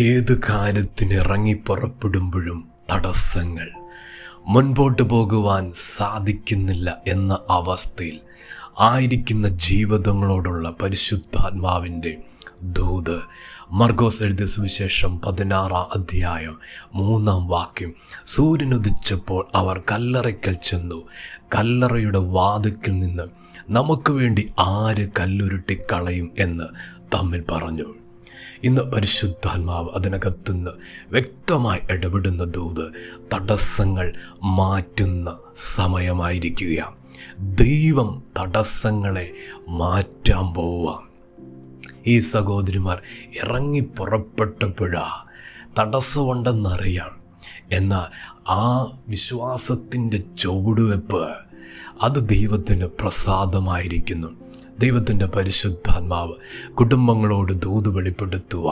ഏതു കാര്യത്തിന് ഇറങ്ങിപ്പുറപ്പെടുമ്പോഴും തടസ്സങ്ങൾ, മുൻപോട്ട് പോകുവാൻ സാധിക്കുന്നില്ല എന്ന അവസ്ഥയിൽ ആയിരിക്കുന്ന ജീവിതങ്ങളോടുള്ള പരിശുദ്ധാത്മാവിൻ്റെ ദൂത്. മർക്കോസ് എഴുതിയ സുവിശേഷം 16-ാം അധ്യായം 3-ാം വാക്യം. സൂര്യനുദിച്ചപ്പോൾ അവർ കല്ലറയ്ക്കൽ ചെന്നു. കല്ലറയുടെ വാതിൽക്കൽ നിന്ന് നമുക്ക് വേണ്ടി ആര് കല്ലുരുട്ടിക്കളയും എന്ന് തമ്മിൽ പറഞ്ഞു. ഇന്ന് പരിശുദ്ധാത്മാവ് അതിനകത്തുനിന്ന് വ്യക്തമായി ഇടപെടുന്ന ദൂത് തടസ്സങ്ങൾ മാറ്റുന്ന സമയമായിരിക്കുകയാണ്. ദൈവം തടസ്സങ്ങളെ മാറ്റാൻ പോവുക. ഈ സഹോദരിമാർ ഇറങ്ങി പുറപ്പെട്ടപ്പോഴാ തടസ്സമുണ്ടെന്നറിയാം. എന്നാൽ ആ വിശ്വാസത്തിൻ്റെ ചുവടുവെപ്പ് അത് ദൈവത്തിന് പ്രസാദമായിരിക്കുന്നു. ദൈവത്തിൻ്റെ പരിശുദ്ധാത്മാവ് കുടുംബങ്ങളോട് ദൂത് വെളിപ്പെടുത്തുക.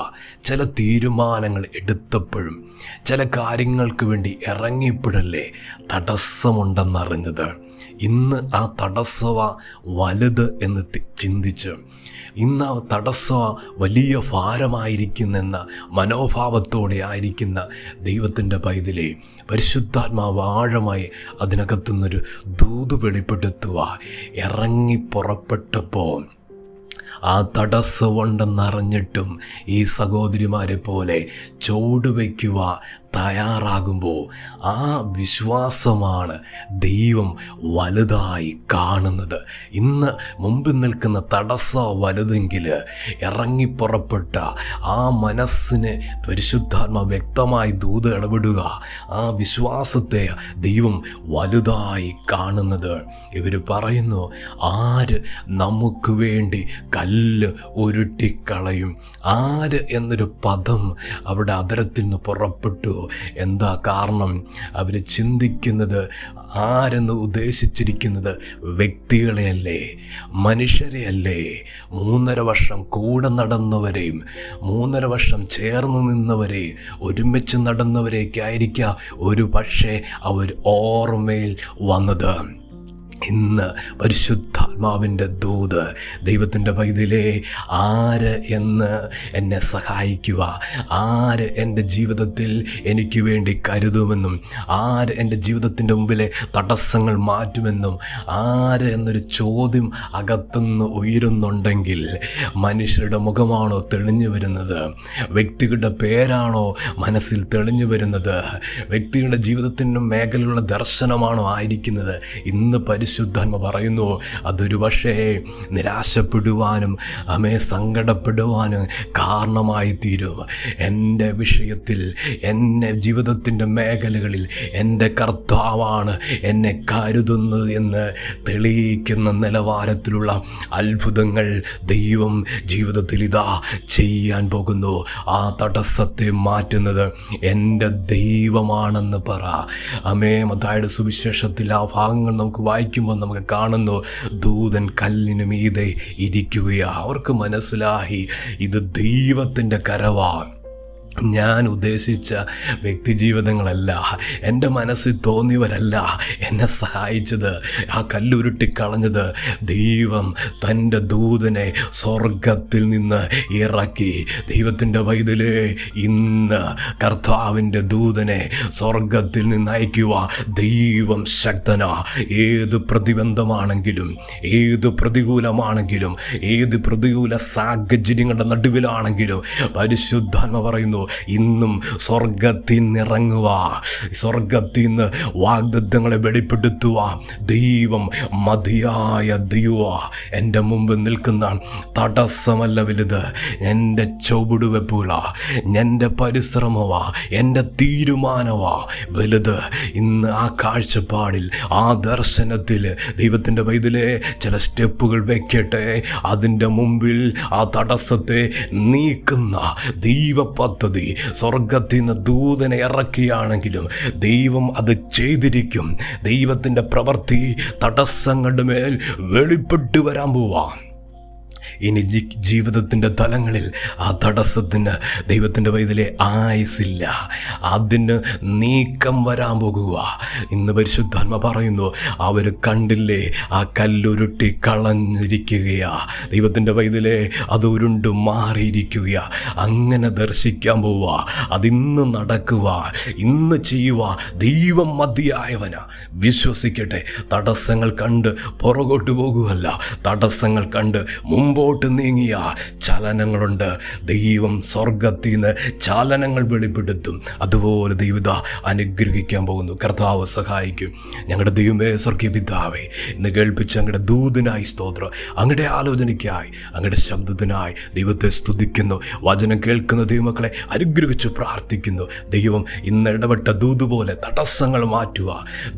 ചില തീരുമാനങ്ങൾ എടുത്തപ്പോഴും ചില കാര്യങ്ങൾക്ക് വേണ്ടി ഇറങ്ങിയപ്പോഴല്ലേ തടസ്സമുണ്ടെന്നറിഞ്ഞത്. ഇന്ന് ആ തടസ്സവ വലുത് എന്ന് ചിന്തിച്ച് ഇന്ന് ആ തടസ്സ വലിയ ഭാരമായിരിക്കുന്നെന്ന മനോഭാവത്തോടെ ആയിരിക്കുന്ന ദൈവത്തിൻ്റെ പൈതലേ, പരിശുദ്ധാത്മാവ് ആഴമായി അതിനകത്തുനിന്നൊരു ദൂത് വെളിപ്പെടുത്തുക. ഇറങ്ങി പുറപ്പെട്ടപ്പോൾ ആ തടസ്സമുണ്ടെന്നറിഞ്ഞിട്ടും ഈ സഹോദരിമാരെ പോലെ ചുവടുവയ്ക്കുക തയ്യാറാകുമ്പോൾ ആ വിശ്വാസമാണ് ദൈവം വലുതായി കാണുന്നത്. ഇന്ന് മുമ്പിൽ നിൽക്കുന്ന തടസ്സം വലുതെങ്കിൽ ഇറങ്ങിപ്പുറപ്പെട്ട ആ മനസ്സിനെ പരിശുദ്ധാത്മാവ് വ്യക്തമായി ദൂത് ഇടപെടുക. ആ വിശ്വാസത്തെ ദൈവം വലുതായി കാണുന്നത്. ഇവർ പറയുന്നു, ആര് നമുക്ക് വേണ്ടി കല്ല് ഉരുട്ടിക്കളയും? ആര് എന്നൊരു പദം അവിടെ അധരത്തിൽ നിന്ന് പുറപ്പെട്ടു. എന്താ കാരണം? അവർ ചിന്തിക്കുന്നത്, ആരെന്ന് ഉദ്ദേശിച്ചിരിക്കുന്നത് വ്യക്തികളെയല്ലേ, മനുഷ്യരെയല്ലേ. 3.5 വർഷം കൂടെ നടന്നവരെയും 3.5 വർഷം ചേർന്ന് നിന്നവരെ, ഒരുമിച്ച് നടന്നവരെയൊക്കെ ആയിരിക്കാം ഒരു പക്ഷേ അവർ ഓർമ്മയിൽ വന്നത്. ഇന്ന് പരിശുദ്ധാത്മാവിൻ്റെ ദൂത്, ദൈവത്തിൻ്റെ പൈതലേ, ആര് എന്ന് എന്നെ സഹായിക്കുക, ആര് എൻ്റെ ജീവിതത്തിൽ എനിക്ക് വേണ്ടി കരുതുമെന്നും, ആര് എൻ്റെ ജീവിതത്തിൻ്റെ മുമ്പിലെ തടസ്സങ്ങൾ മാറ്റുമെന്നും, ആര് എന്നൊരു ചോദ്യം അകത്തുനിന്ന് ഉയരുന്നുണ്ടെങ്കിൽ, മനുഷ്യരുടെ മുഖമാണോ തെളിഞ്ഞു വരുന്നത്? വ്യക്തികളുടെ പേരാണോ മനസ്സിൽ തെളിഞ്ഞു വരുന്നത്? വ്യക്തികളുടെ ജീവിതത്തിൻ്റെ മേഖലയിലുള്ള ദർശനമാണോ ആയിരിക്കുന്നത്? ഇന്ന് പരിശുദ്ധാത്മ പറയുന്നു, അതൊരു പക്ഷേ നിരാശപ്പെടുവാനും സങ്കടപ്പെടുവാനും കാരണമായി തീരും. എൻ്റെ വിഷയത്തിൽ, എൻ്റെ ജീവിതത്തിൻ്റെ മേഖലകളിൽ എൻ്റെ കർത്താവാണ് എന്നെ കരുതുന്നത് എന്ന് തെളിയിക്കുന്ന നിലവാരത്തിലുള്ള അത്ഭുതങ്ങൾ ദൈവം ജീവിതത്തിൽ ഇതാ ചെയ്യാൻ പോകുന്നു. ആ തടസ്സത്തെ മാറ്റുന്നത് എൻ്റെ ദൈവമാണെന്ന് പറ. മത്തായിയുടെ സുവിശേഷത്തിൽ ആ ഭാഗങ്ങൾ നമുക്ക് വായിക്കുമ്പോൾ നമുക്ക് കാണുന്നു, ദൂതൻ കല്ലിന് മീതെ ഇരിക്കുകയാ. അവർക്ക് മനസ്സിലായി, ഇത് ദൈവത്തിൻ്റെ കരവാണ്. ഞാൻ ഉദ്ദേശിച്ച വ്യക്തിജീവിതങ്ങളല്ല, എൻ്റെ മനസ്സിൽ തോന്നിയവരല്ല എന്നെ സഹായിച്ചത്, ആ കല്ലുരുട്ടിക്കളഞ്ഞത്. ദൈവം തൻ്റെ ദൂതനെ സ്വർഗത്തിൽ നിന്ന് ഇറക്കി. ദൈവത്തിൻ്റെ പൈതലേ, ഇന്ന് കർത്താവിൻ്റെ ദൂതനെ സ്വർഗത്തിൽ നിന്ന് അയക്കുക. ദൈവം ശക്തനാ. ഏത് പ്രതിബന്ധമാണെങ്കിലും, ഏത് പ്രതികൂലമാണെങ്കിലും, ഏത് പ്രതികൂല സാഹചര്യങ്ങളുടെ നടുവിലാണെങ്കിലും പരിശുദ്ധാത്മ പറയുന്നു, ഇന്നും സ്വർഗത്തിൽ നിന്നിറങ്ങുക, സ്വർഗത്തിൽ നിന്ന് വാഗ്ദത്തങ്ങളെ വെളിപ്പെടുത്തുക. ദൈവം മതിയായ ദൈവ. എൻ്റെ മുമ്പിൽ നിൽക്കുന്ന തടസ്സമല്ല വലുത്, എൻ്റെ ചുവടുവെപ്പുകളാ, എൻ്റെ പരിശ്രമവാ, എൻ്റെ തീരുമാനവാ വലുത്. ഇന്ന് ആ കാഴ്ചപ്പാടിൽ, ആ ദർശനത്തിൽ ദൈവത്തിൻ്റെ പൈതലേ ചില സ്റ്റെപ്പുകൾ വയ്ക്കട്ടെ. അതിൻ്റെ മുമ്പിൽ ആ തടസ്സത്തെ നീക്കുന്ന ദൈവ പദ്ധതി സ്വർഗത്തിൽ നിന്ന് ദൂതനെ ഇറക്കിയാണെങ്കിലും ദൈവം അത് ചെയ്തിരിക്കും. ദൈവത്തിൻ്റെ പ്രവൃത്തി തടസ്സങ്ങളുടെ മേൽ വെളിപ്പെട്ടു വരാൻ പോവാ. ഇനി ജീവിതത്തിൻ്റെ തലങ്ങളിൽ ആ തടസ്സത്തിന് ദൈവത്തിൻ്റെ വൈതലെ ആയുസില്ല, അതിന് നീക്കം വരാൻ പോകുക. ഇന്ന് പരിശുദ്ധാത്മ പറയുന്നു, അവർ കണ്ടില്ലേ ആ കല്ലുരുട്ടി കളഞ്ഞിരിക്കുകയാ, ദൈവത്തിൻ്റെ വൈതലെ അത് ഉരുണ്ട് മാറിയിരിക്കുക. അങ്ങനെ ദർശിക്കാൻ പോവുക, അതിന്ന് നടക്കുക, ഇന്ന് ചെയ്യുക. ദൈവം മതിയായവനാ, വിശ്വസിക്കട്ടെ. തടസ്സങ്ങൾ കണ്ട് പുറകോട്ട് പോകുകയല്ല, തടസ്സങ്ങൾ കണ്ട് മുമ്പോട്ട് നീങ്ങിയ ചലനങ്ങളുണ്ട്. ദൈവം സ്വർഗത്തിൽ നിന്ന് ചലനങ്ങൾ വെളിപ്പെടുത്തും. അതുപോലെ ദൈവത അനുഗ്രഹിക്കാൻ പോകുന്നു. കർത്താവ് സഹായിക്കും. ഞങ്ങളുടെ ദൈവമേ, സ്വർഗീയ പിതാവേ, ഇന്ന് കേൾപ്പിച്ച അങ്ങയുടെ ദൂതനായി സ്തോത്രം, അങ്ങയുടെ ആലോചനയ്ക്കായി, അങ്ങയുടെ ശബ്ദത്തിനായി ദൈവത്തെ സ്തുതിക്കുന്നു. വചനം കേൾക്കുന്ന ദൈവമക്കളെ അനുഗ്രഹിച്ച് പ്രാർത്ഥിക്കുന്നു. ദൈവം ഇന്ന് ഇടപെട്ട ദൂതുപോലെ തടസ്സങ്ങൾ മാറ്റുക,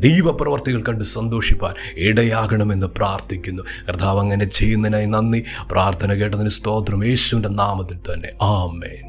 ദൈവപ്രവർത്തികൾ കണ്ട് സന്തോഷിപ്പാൻ ഇടയാകണമെന്ന് പ്രാർത്ഥിക്കുന്നു. കർത്താവ് അങ്ങനെ ചെയ്യുന്നതിനായി നന്ദി. പ്രാർത്ഥന കേട്ടതിന് സ്തോത്രം. യേശുവിൻ്റെ നാമത്തിൽ തന്നെ ആമേൻ.